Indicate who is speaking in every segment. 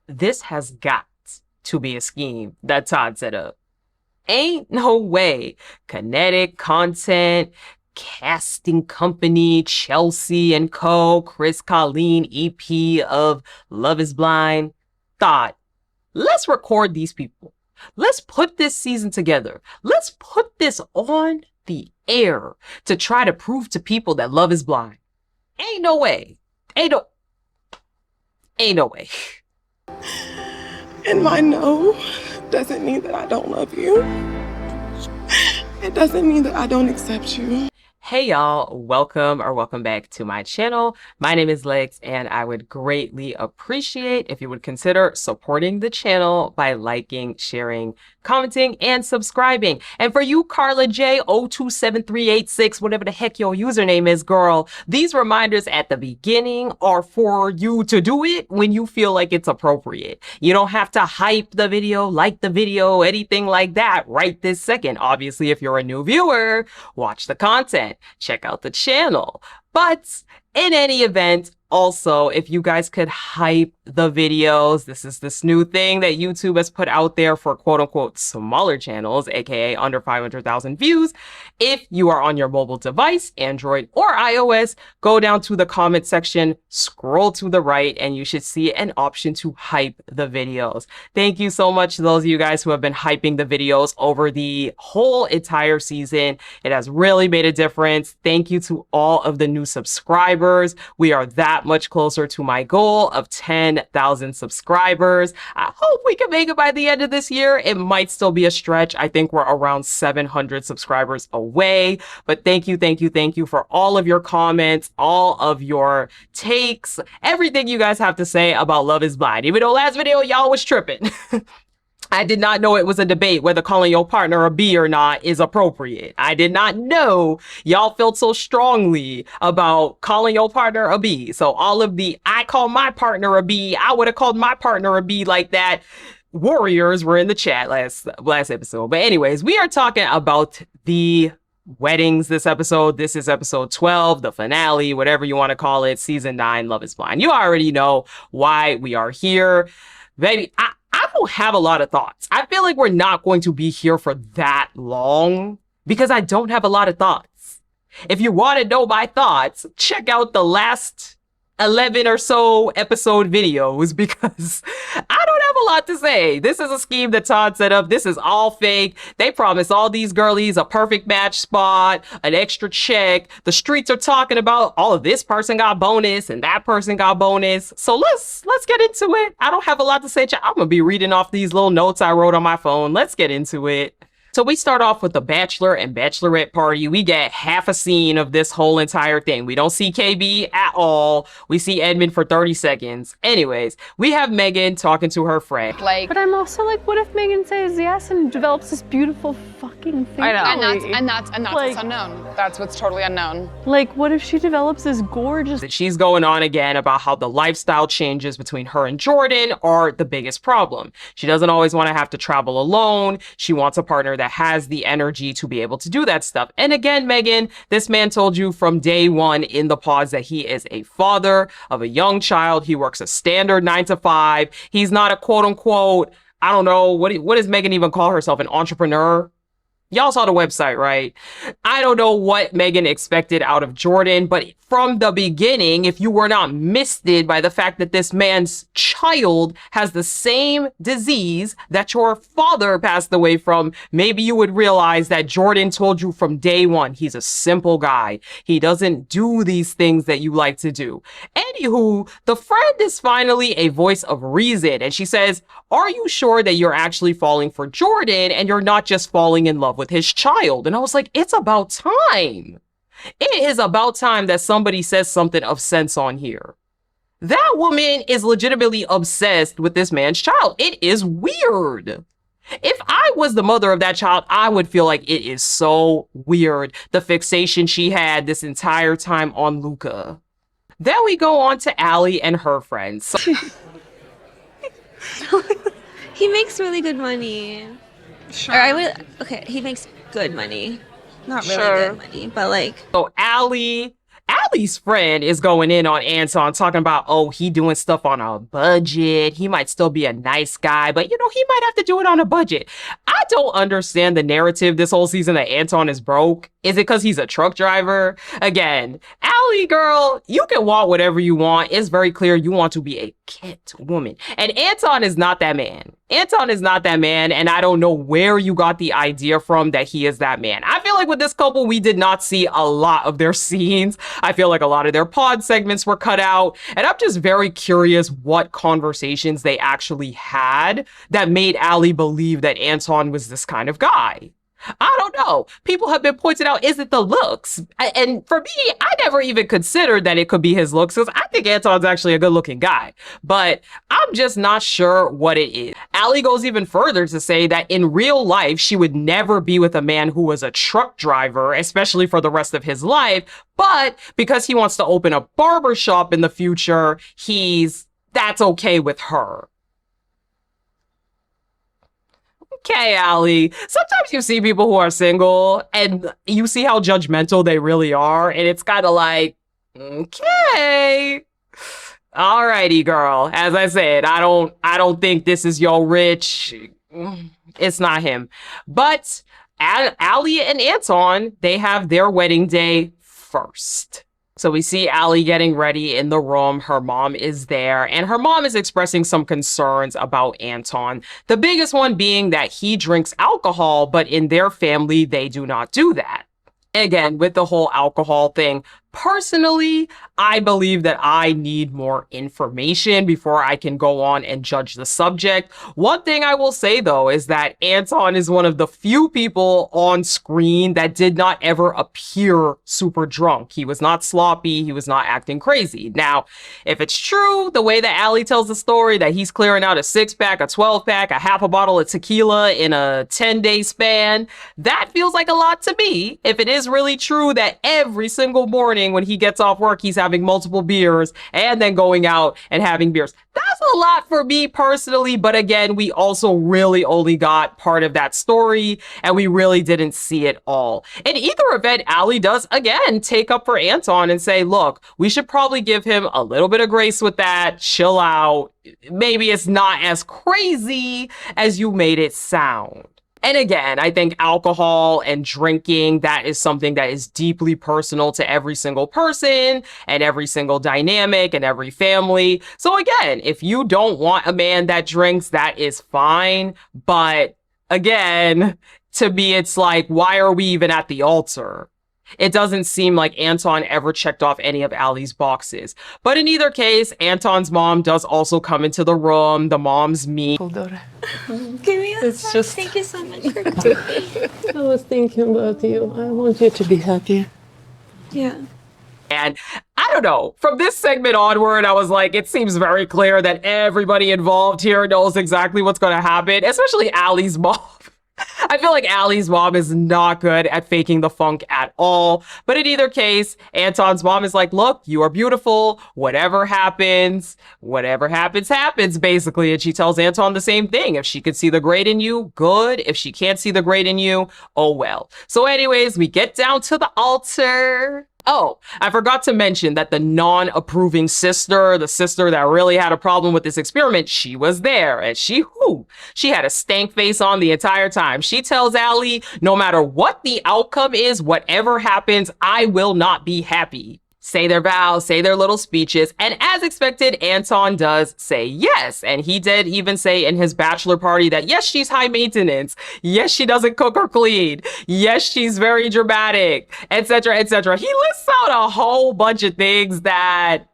Speaker 1: This has got to be a scheme that Todd set up. Ain't no way Kinetic Content, casting company, Chelsea and Co., Chris Colleen, EP of Love is Blind, thought, let's record these people. Let's put this season together. Let's put this on the air to try to prove to people that love is blind. Ain't no way. Ain't no way.
Speaker 2: And my no doesn't mean that I don't love you. It doesn't mean that I don't accept you.
Speaker 1: Hey y'all, welcome back to my channel. My name is Lex and I would greatly appreciate if you would consider supporting the channel by liking, sharing, commenting, and subscribing. And for you, Carla J 027386, whatever the heck your username is, girl, these reminders at the beginning are for you to do it when you feel like it's appropriate. You don't have to hype the video, like the video, anything like that right this second. Obviously, if you're a new viewer, watch the content. Check out the channel. But in any event, also, if you guys could hype the videos, this is this new thing that YouTube has put out there for quote unquote smaller channels, aka under 500,000 views. If you are on your mobile device, Android or iOS, go down to the comment section, scroll to the right, and you should see an option to hype the videos. Thank you so much to those of you guys who have been hyping the videos over the whole entire season. It has really made a difference. Thank you to all of the new subscribers. We are that much closer to my goal of 10,000 subscribers. I hope we can make it by the end of this year. It might still be a stretch. I think we're around 700 subscribers away. But thank you for all of your comments, all of your takes, everything you guys have to say about Love is Blind. Even though last video y'all was tripping. I did not know it was a debate whether calling your partner a B or not is appropriate. I did not know y'all felt so strongly about calling your partner a B. So all of the I call my partner a B, I would have called my partner a B like that warriors were in the chat last episode. But anyways, we are talking about the weddings this episode. This is episode 12, the finale, whatever you want to call it, season 9, Love is Blind. You already know why we are here. Baby, I don't have a lot of thoughts. I feel like we're not going to be here for that long because I don't have a lot of thoughts. If you want to know my thoughts, check out the last 11 or so episode videos because I don't have a lot to say. This is a scheme that Todd set up. This is all fake. They promise all these girlies a perfect match spot, an extra check. The streets are talking about all of this person got bonus and that person got bonus. So let's get into it. I don't have a lot to say. I'm gonna be reading off these little notes I wrote on my phone. Let's get into it. So we start off with the bachelor and bachelorette party. We get half a scene of this whole entire thing. We don't see KB at all. We see Edmund for 30 seconds. Anyways, we have Megan talking to her friend.
Speaker 3: But I'm also like, what if Megan says yes and develops this beautiful fucking thing?
Speaker 4: I know. And that's like, what's unknown. That's what's totally unknown.
Speaker 3: Like, what if she develops this gorgeous...
Speaker 1: She's going on again about how the lifestyle changes between her and Jordan are the biggest problem. She doesn't always want to have to travel alone. She wants a partner that has the energy to be able to do that stuff. And again, Megan, this man told you from day one in the pause that he is a father of a young child. He works a standard 9 to 5. He's not a quote unquote, I don't know, what does Megan even call herself? An entrepreneur? Y'all saw the website, right? I don't know what Megan expected out of Jordan, but from the beginning, if you were not misted by the fact that this man's child has the same disease that your father passed away from, maybe you would realize that Jordan told you from day one, he's a simple guy. He doesn't do these things that you like to do. Anywho, the friend is finally a voice of reason, and she says, are you sure that you're actually falling for Jordan and you're not just falling in love with his child? And I was like, it's about time. It is about time that somebody says something of sense on here. That woman is legitimately obsessed with this man's child. It is weird. If I was the mother of that child, I would feel like it is so weird, the fixation she had this entire time on Luca. Then we go on to Allie and her friends. So
Speaker 5: he makes really good money.
Speaker 4: Sure.
Speaker 5: He makes good money. Not really
Speaker 4: Sure.
Speaker 5: good money, but like...
Speaker 1: Allie Allie's friend is going in on Anton, talking about, oh, he doing stuff on a budget. He might still be a nice guy, but he might have to do it on a budget. I don't understand the narrative this whole season that Anton is broke. Is it because he's a truck driver? Again, Allie, girl, you can want whatever you want. It's very clear you want to be a kept woman. And Anton is not that man. Anton is not that man, and I don't know where you got the idea from that he is that man. I feel like with this couple, we did not see a lot of their scenes. I feel like a lot of their pod segments were cut out, and I'm just very curious what conversations they actually had that made Allie believe that Anton was this kind of guy. I don't know. People have been pointing out, is it the looks? And for me, I never even considered that it could be his looks because I think Anton's actually a good looking guy, but I'm just not sure what it is. Allie goes even further to say that in real life, she would never be with a man who was a truck driver, especially for the rest of his life. But because he wants to open a barber shop in the future, that's okay with her. Okay, Allie. Sometimes you see people who are single and you see how judgmental they really are, and it's kind of like, okay. Alrighty, girl. As I said, I don't think this is your rich. It's not him. But Allie and Anton, they have their wedding day first. So we see Allie getting ready in the room. Her mom is there, and her mom is expressing some concerns about Anton. The biggest one being that he drinks alcohol, but in their family, they do not do that. Again, with the whole alcohol thing, personally, I believe that I need more information before I can go on and judge the subject. One thing I will say, though, is that Anton is one of the few people on screen that did not ever appear super drunk. He was not sloppy. He was not acting crazy. Now, if it's true, the way that Allie tells the story, that he's clearing out a 6-pack, a 12-pack, a half a bottle of tequila in a 10-day span, that feels like a lot to me. If it is really true that every single morning when he gets off work, he's having multiple beers and then going out and having beers. That's a lot for me personally, but again, we also really only got part of that story and we really didn't see it all. In either event, Allie does again take up for Anton and say, look, we should probably give him a little bit of grace with that, chill out. Maybe it's not as crazy as you made it sound. And again, I think alcohol and drinking, that is something that is deeply personal to every single person and every single dynamic and every family. So again, if you don't want a man that drinks, that is fine. But again, to me, it's like, why are we even at the altar? It doesn't seem like Anton ever checked off any of Allie's boxes. But in either case, Anton's mom does also come into the room. The moms meet.
Speaker 5: Give me a
Speaker 6: It's
Speaker 5: hug.
Speaker 6: just-
Speaker 5: Thank you so much for coming.
Speaker 6: I was thinking about you. I want you to be happy.
Speaker 5: Yeah.
Speaker 1: And I don't know, from this segment onward, I was like, it seems very clear that everybody involved here knows exactly what's going to happen, especially Allie's mom. I feel like Allie's mom is not good at faking the funk at all. But in either case, Anton's mom is like, look, you are beautiful. Whatever happens, happens, basically. And she tells Anton the same thing. If she could see the great in you, good. If she can't see the great in you, oh well. So anyways, we get down to the altar. Oh, I forgot to mention that the non-approving sister, the sister that really had a problem with this experiment, she was there. And she had a stank face on the entire time. She tells Allie, no matter what the outcome is, whatever happens, I will not be happy. Say their vows, say their little speeches, and as expected, Anton does say yes. And he did even say in his bachelor party that yes, she's high maintenance. Yes, she doesn't cook or clean. Yes, she's very dramatic, etc., etc. He lists out a whole bunch of things that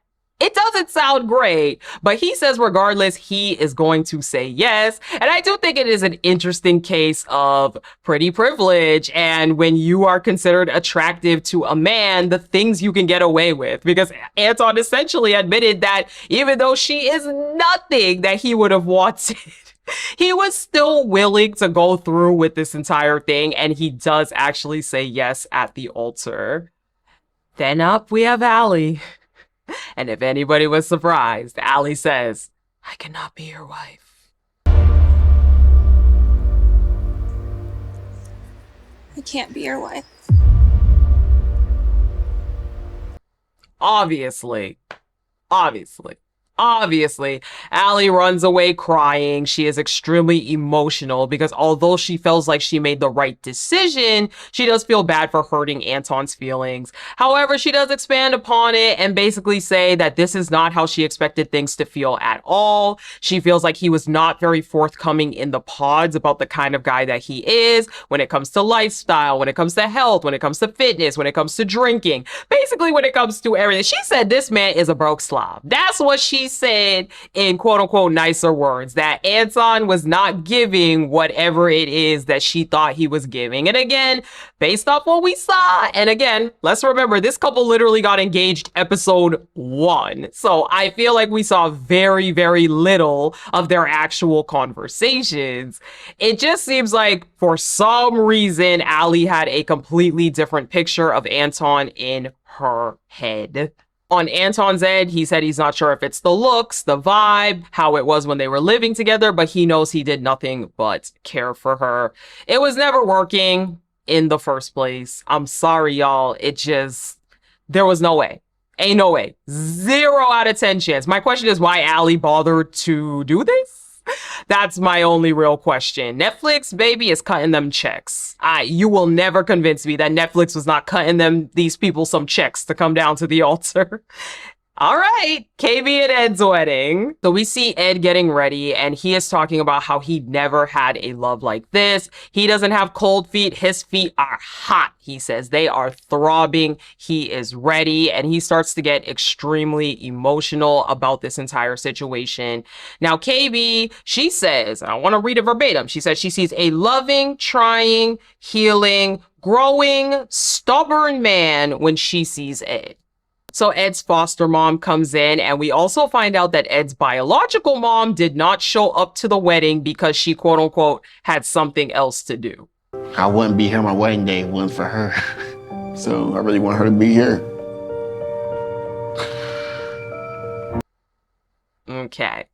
Speaker 1: it doesn't sound great, but he says regardless, he is going to say yes. And I do think it is an interesting case of pretty privilege. And when you are considered attractive to a man, the things you can get away with, because Anton essentially admitted that even though she is nothing that he would have wanted, he was still willing to go through with this entire thing. And he does actually say yes at the altar. Then up we have Allie. And if anybody was surprised, Allie says, I cannot be your wife.
Speaker 5: I can't be your wife.
Speaker 1: Obviously. Obviously. Obviously, Allie runs away crying. She is extremely emotional because although she feels like she made the right decision, she does feel bad for hurting Anton's feelings. However, she does expand upon it and basically say that this is not how she expected things to feel at all. She feels like he was not very forthcoming in the pods about the kind of guy that he is when it comes to lifestyle, when it comes to health, when it comes to fitness, when it comes to drinking, basically when it comes to everything. She said this man is a broke slob. That's what she said in quote unquote nicer words, that Anton was not giving whatever it is that she thought he was giving. And again, based off what we saw, and again, let's remember this couple literally got engaged episode 1. So I feel like we saw very, very little of their actual conversations. It just seems like for some reason, Allie had a completely different picture of Anton in her head. On Anton's end, he said he's not sure if it's the looks, the vibe, how it was when they were living together, but he knows he did nothing but care for her. It was never working in the first place. I'm sorry, y'all. There was no way. Ain't no way. 0 out of 10 chance. My question is why Allie bothered to do this? That's my only real question. Netflix, baby, is cutting them checks. You will never convince me that Netflix was not cutting these people some checks to come down to the altar. All right, KB and Ed's wedding. So we see Ed getting ready and he is talking about how he never had a love like this. He doesn't have cold feet. His feet are hot. He says they are throbbing. He is ready and he starts to get extremely emotional about this entire situation. Now, KB, she says, I want to read it verbatim. She says she sees a loving, trying, healing, growing, stubborn man when she sees Ed. So Ed's foster mom comes in and we also find out that Ed's biological mom did not show up to the wedding because she quote unquote had something else to do.
Speaker 7: I wouldn't be here on my wedding day if it wasn't for her. So I really want her to be here.
Speaker 1: Okay.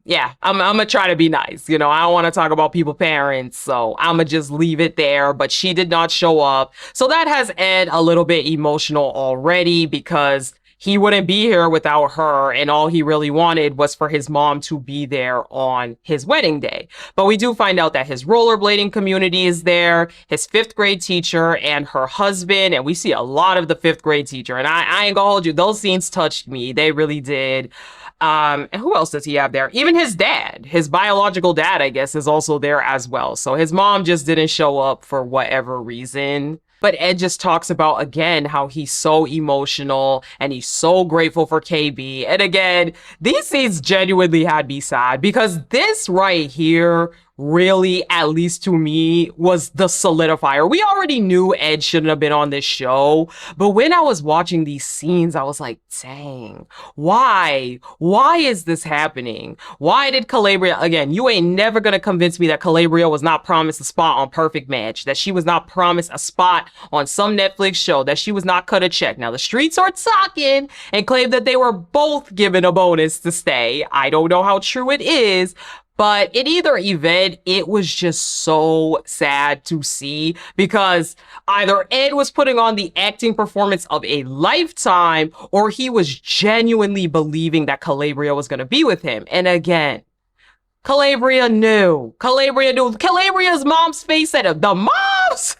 Speaker 1: Yeah, I'm gonna try to be nice. I don't want to talk about people's parents, so I'm gonna just leave it there. But she did not show up. So that has Ed a little bit emotional already because he wouldn't be here without her. And all he really wanted was for his mom to be there on his wedding day. But we do find out that his rollerblading community is there, his 5th grade teacher and her husband. And we see a lot of the 5th grade teacher. And I ain't gonna hold you. Those scenes touched me. They really did. And who else does he have there? Even his dad, his biological dad, I guess, is also there as well. So his mom just didn't show up for whatever reason. But Ed just talks about, again, how he's so emotional and he's so grateful for KB. And again, these scenes genuinely had me sad because this right here really, at least to me, was the solidifier. We already knew Ed shouldn't have been on this show, but when I was watching these scenes, I was like, dang, why? Why is this happening? Why did Calabria, again, you ain't never gonna convince me that Calabria was not promised a spot on Perfect Match, that she was not promised a spot on some Netflix show, that she was not cut a check. Now, the streets are talking and claim that they were both given a bonus to stay. I don't know how true it is, but in either event, it was just so sad to see because either Ed was putting on the acting performance of a lifetime or he was genuinely believing that Calabria was going to be with him. And again, Calabria knew. Calabria's mom's face said it. The moms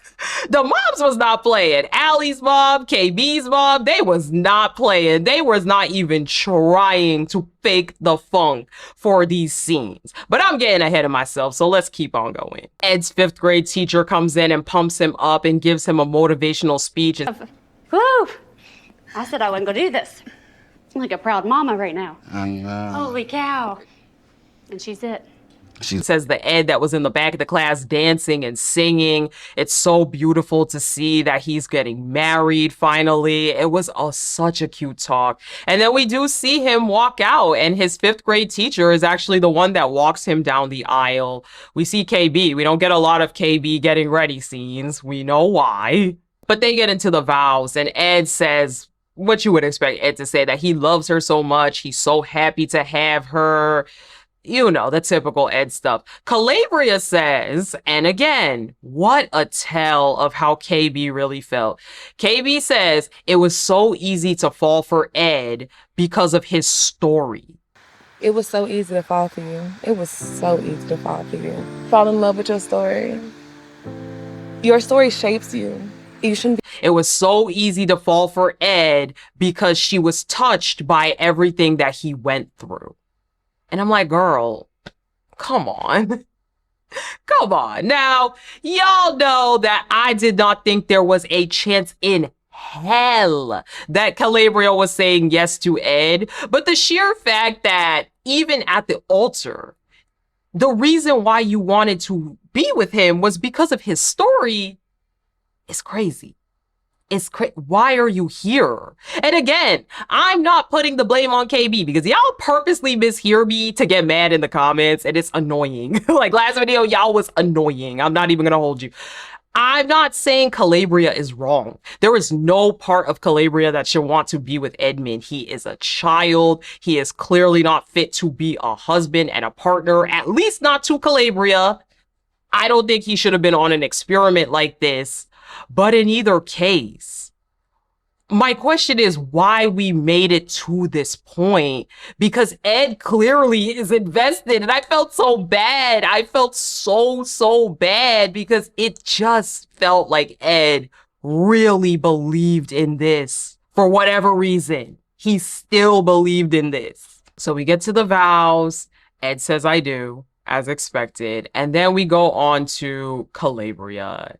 Speaker 1: was not playing. Allie's mom, KB's mom, they was not playing. They was not even trying to fake the funk for these scenes. But I'm getting ahead of myself, so let's keep on going. Ed's 5th grade teacher comes in and pumps him up and gives him a motivational speech.
Speaker 8: Woo! I said I wasn't gonna do this. I'm like a proud mama right now.
Speaker 7: And
Speaker 8: Holy cow. And she's it.
Speaker 1: She says the Ed that was in the back of the class dancing and singing. It's so beautiful to see that he's getting married finally. It was such a cute talk. And then we do see him walk out and his 5th grade teacher is actually the one that walks him down the aisle. We see KB. We don't get a lot of KB getting ready scenes. We know why. But they get into the vows and Ed says what you would expect Ed to say, that he loves her so much. He's so happy to have her. You know, the typical Ed stuff. Calabria says, and again, what a tell of how KB really felt. KB says it was so easy to fall for Ed because of his story.
Speaker 2: It was so easy to fall for you. It was so easy to fall for you. Fall in love with your story. Your story shapes you. You shouldn't be.
Speaker 1: It was so easy to fall for Ed because she was touched by everything that he went through. And I'm like, girl, come on. Come on. Now, y'all know that I did not think there was a chance in hell that Calabria was saying yes to Ed. But the sheer fact that even at the altar, the reason why you wanted to be with him was because of his story is crazy. Why are you here? And again, I'm not putting the blame on KB because y'all purposely mishear me to get mad in the comments, and it's annoying. Like last video, y'all was annoying. I'm not even gonna hold you. I'm not saying Calabria is wrong. There is no part of Calabria that should want to be with Edmund. He is a child. He is clearly not fit to be a husband and a partner, at least not to Calabria. I don't think he should have been on an experiment like this. But in either case, my question is why we made it to this point, because Ed clearly is invested, and I felt so bad. I felt so bad because it just felt like Ed really believed in this for whatever reason. He still believed in this. So we get to the vows. Ed says, I do, as expected. And then we go on to Calabria.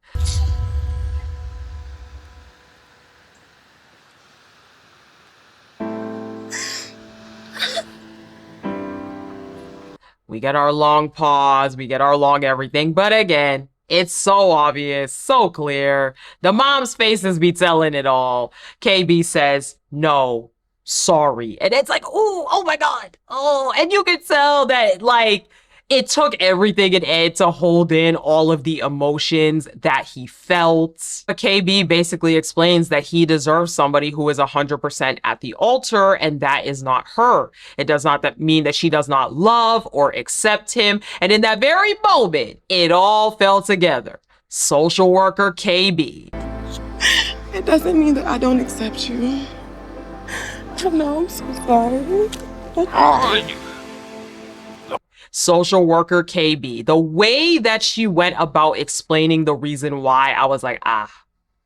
Speaker 1: We get our long pause, we get our long everything, but again, it's so obvious, so clear. The mom's faces be telling it all. KB says, no, sorry. And it's like, oh my God. Oh, and you can tell that, like, it took everything in Ed to hold in all of the emotions that he felt. KB basically explains that he deserves somebody who is 100% at the altar, and that is not her. It does not mean that she does not love or accept him. And in that very moment, it all fell together. Social worker KB.
Speaker 2: It doesn't mean that I don't accept you. I know, I'm so sorry.
Speaker 1: Social worker KB. The way that she went about explaining the reason why, I was like,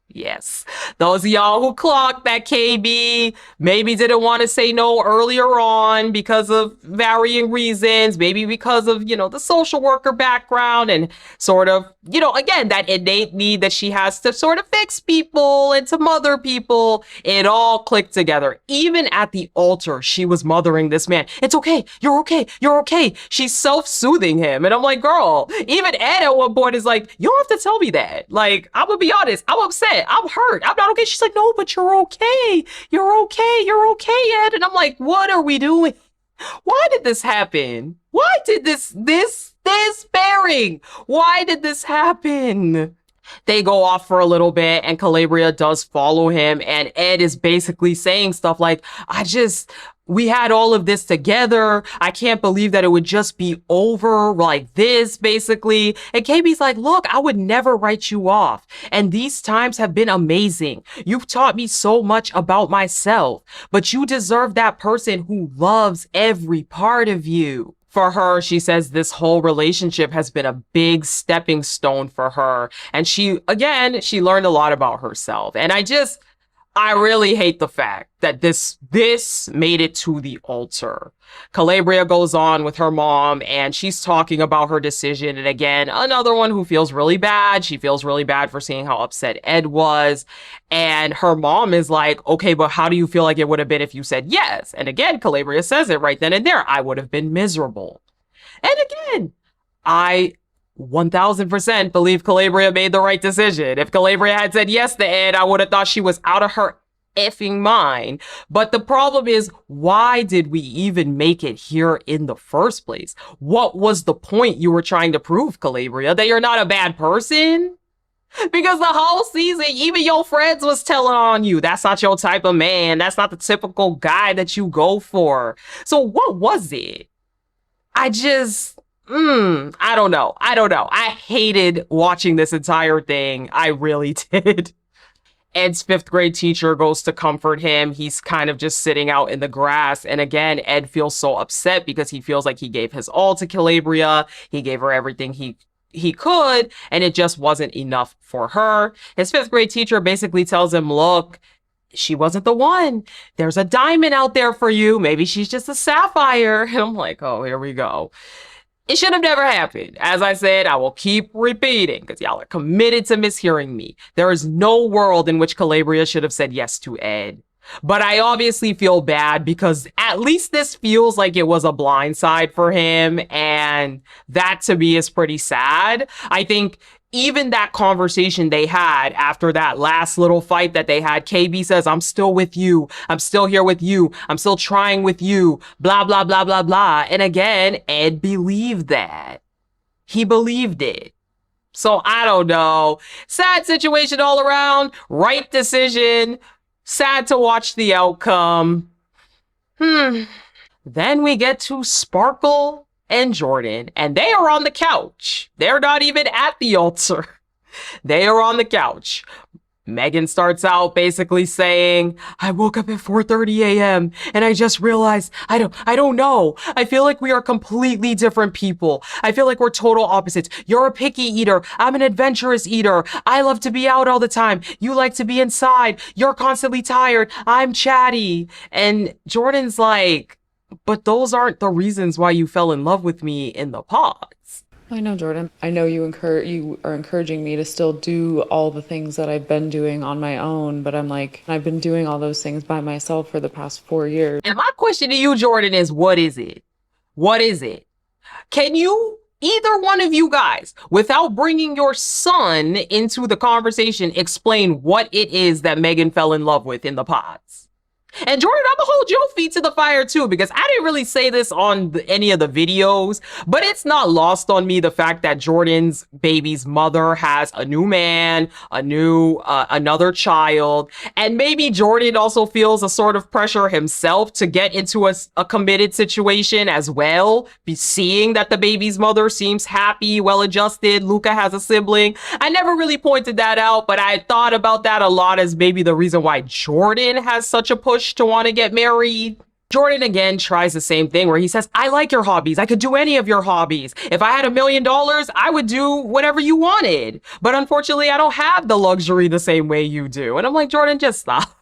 Speaker 1: yes. Those of y'all who clocked that KB maybe didn't want to say no earlier on because of varying reasons, maybe because of, you know, the social worker background and sort of, you know, again, that innate need that she has to sort of fix people and to mother people. It all clicked together. Even at the altar, she was mothering this man. It's okay. You're okay. You're okay. She's self-soothing him. And I'm like, girl, even Ed at one point is like, you don't have to tell me that. Like, I'm gonna be honest. I'm upset. I'm hurt. I'm not okay. She's like, no, but you're okay. You're okay. You're okay, Ed. And I'm like, what are we doing? Why did this happen? Why did this pairing? Why did this happen? They go off for a little bit and Calabria does follow him, and Ed is basically saying stuff like, we had all of this together. I can't believe that it would just be over like this, basically. And KB's like, look, I would never write you off. And these times have been amazing. You've taught me so much about myself, but you deserve that person who loves every part of you. For her, she says this whole relationship has been a big stepping stone for her. And she learned a lot about herself. And I really hate the fact that this made it to the altar. Calabria goes on with her mom and she's talking about her decision. And again, another one who feels really bad. She feels really bad for seeing how upset Ed was. And her mom is like, okay, but how do you feel like it would have been if you said yes? And again, Calabria says it right then and there. I would have been miserable. And again, I 1000% believe Calabria made the right decision. If Calabria had said yes to Ed, I would have thought she was out of her effing mind. But the problem is, why did we even make it here in the first place? What was the point you were trying to prove, Calabria? That you're not a bad person? Because the whole season, even your friends was telling on you. That's not your type of man. That's not the typical guy that you go for. So what was it? I just, I don't know. I hated watching this entire thing. I really did. Ed's fifth grade teacher goes to comfort him. He's kind of just sitting out in the grass. And again, Ed feels so upset because he feels like he gave his all to Calabria. He gave her everything he could, and it just wasn't enough for her. His fifth grade teacher basically tells him, look, she wasn't the one. There's a diamond out there for you. Maybe she's just a sapphire. And I'm like, oh, here we go. It should have never happened. As I said, I will keep repeating because y'all are committed to mishearing me. There is no world in which Calabria should have said yes to Ed. But I obviously feel bad because at least this feels like it was a blindside for him. And that to me is pretty sad. I think even that conversation they had after that last little fight that they had, KB says, I'm still with you. I'm still here with you. I'm still trying with you. Blah, blah, blah, blah, blah. And again, Ed believed that. He believed it. So I don't know. Sad situation all around. Right decision. Sad to watch the outcome. Then we get to Sparkle and Jordan, and they are on the couch. They're not even at the altar. They are on the couch. Megan starts out basically saying, I woke up at 4:30 a.m. and I just realized, I don't know. I feel like we are completely different people. I feel like we're total opposites. You're a picky eater. I'm an adventurous eater. I love to be out all the time. You like to be inside. You're constantly tired. I'm chatty. And Jordan's like, but those aren't the reasons why you fell in love with me in the pods.
Speaker 9: I know, Jordan. I know you are encouraging me to still do all the things that I've been doing on my own, but I'm like, I've been doing all those things by myself for the past 4 years.
Speaker 1: And my question to you, Jordan, is what is it? What is it? Can you, either one of you guys, without bringing your son into the conversation, explain what it is that Megan fell in love with in the pods? And Jordan, I'm gonna hold your feet to the fire too, because I didn't really say this on any of the videos, but it's not lost on me the fact that Jordan's baby's mother has a new man, another child, and maybe Jordan also feels a sort of pressure himself to get into a committed situation as well, seeing that the baby's mother seems happy, well-adjusted, Luca has a sibling. I never really pointed that out, but I thought about that a lot as maybe the reason why Jordan has such a push to want to get married. Jordan again tries the same thing where he says, I like your hobbies. I could do any of your hobbies. If I had $1 million, I would do whatever you wanted. But unfortunately, I don't have the luxury the same way you do. And I'm like, Jordan, just stop.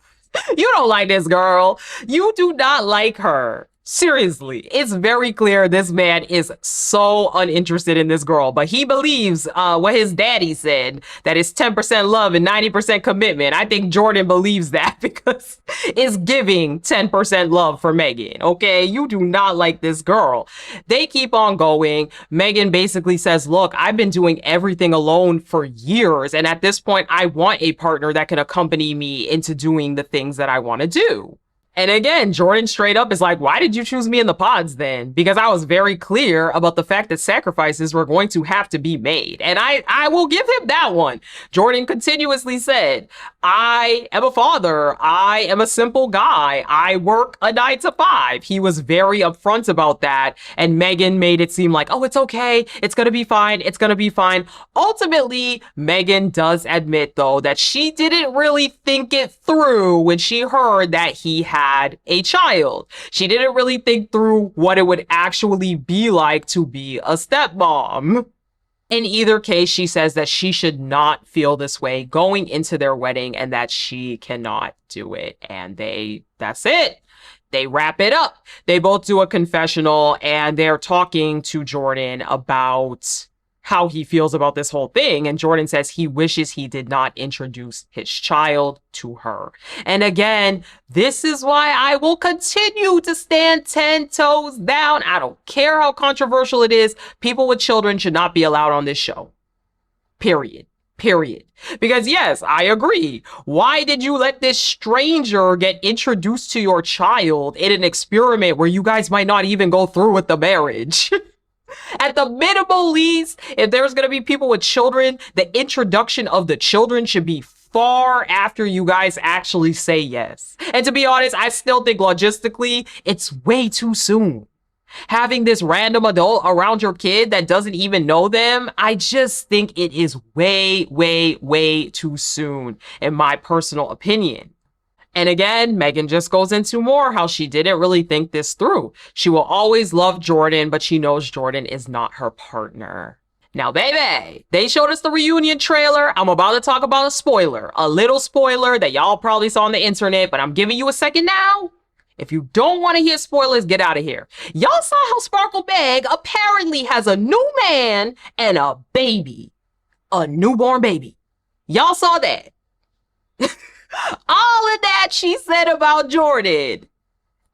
Speaker 1: You don't like this girl. You do not like her. Seriously, it's very clear this man is so uninterested in this girl, but he believes what his daddy said, that it's 10% love and 90% commitment. I think Jordan believes that because it's giving 10% love for Megan, okay? You do not like this girl. They keep on going. Megan basically says, look, I've been doing everything alone for years, and at this point, I want a partner that can accompany me into doing the things that I want to do. And again, Jordan straight up is like, why did you choose me in the pods then? Because I was very clear about the fact that sacrifices were going to have to be made. And I will give him that one. Jordan continuously said, I am a father. I am a simple guy. I work a 9 to 5. He was very upfront about that. And Megan made it seem like, oh, it's okay. It's going to be fine. It's going to be fine. Ultimately, Megan does admit, though, that she didn't really think it through when she heard that he had a child. She didn't really think through what it would actually be like to be a stepmom. In either case, she says that she should not feel this way going into their wedding and that she cannot do it. And that's it. They wrap it up. They both do a confessional and they're talking to Jordan about how he feels about this whole thing. And Jordan says he wishes he did not introduce his child to her. And again, this is why I will continue to stand 10 toes down. I don't care how controversial it is. People with children should not be allowed on this show. Period. Because yes, I agree. Why did you let this stranger get introduced to your child in an experiment where you guys might not even go through with the marriage? At the minimal least, if there's going to be people with children, the introduction of the children should be far after you guys actually say yes. And to be honest, I still think logistically, it's way too soon. Having this random adult around your kid that doesn't even know them, I just think it is way, way, way too soon, in my personal opinion. And again, Megan just goes into more how she didn't really think this through. She will always love Jordan, but she knows Jordan is not her partner. Now, baby, they showed us the reunion trailer. I'm about to talk about a little spoiler that y'all probably saw on the internet, but I'm giving you a second now. If you don't want to hear spoilers, get out of here. Y'all saw how Sparkle Bag apparently has a new man and a baby. A newborn baby. Y'all saw that. All of that she said about Jordan.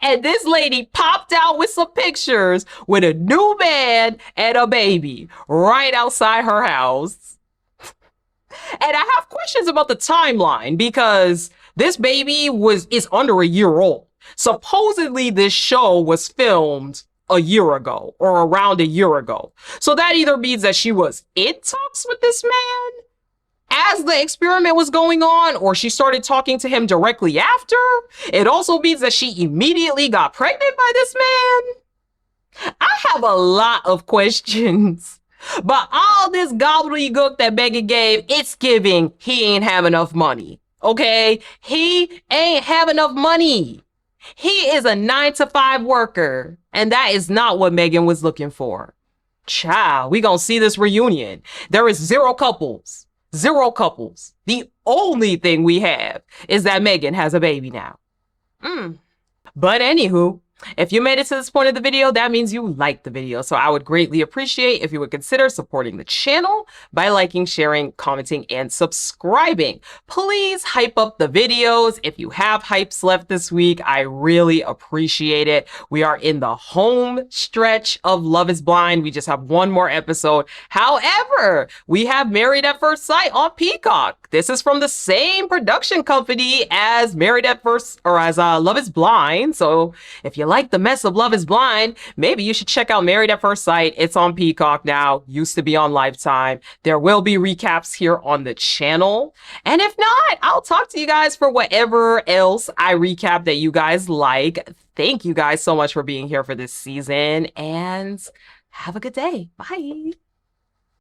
Speaker 1: And this lady popped out with some pictures with a new man and a baby right outside her house. And I have questions about the timeline because this baby is under a year old. Supposedly this show was filmed a year ago or around a year ago. So that either means that she was in talks with this man as the experiment was going on, or she started talking to him directly after. It also means that she immediately got pregnant by this man. I have a lot of questions, but all this gobbledygook that Megan gave, it's giving he ain't have enough money. Okay? He ain't have enough money. He is a 9-to-5 worker, and that is not what Megan was looking for. Child, we gonna see this reunion. There is zero couples. Zero couples. The only thing we have is that Megan has a baby now. But anywho, if you made it to this point of the video, that means you liked the video. So I would greatly appreciate if you would consider supporting the channel by liking, sharing, commenting, and subscribing. Please hype up the videos. If you have hypes left this week, I really appreciate it. We are in the home stretch of Love is Blind. We just have one more episode. However, we have Married at First Sight on Peacock. This is from the same production company as Love is Blind. So if you like the mess of Love is Blind, maybe you should check out Married at First Sight. It's on Peacock now. Used to be on Lifetime. There will be recaps here on the channel. And if not, I'll talk to you guys for whatever else I recap that you guys like. Thank you guys so much for being here for this season, and have a good day. Bye.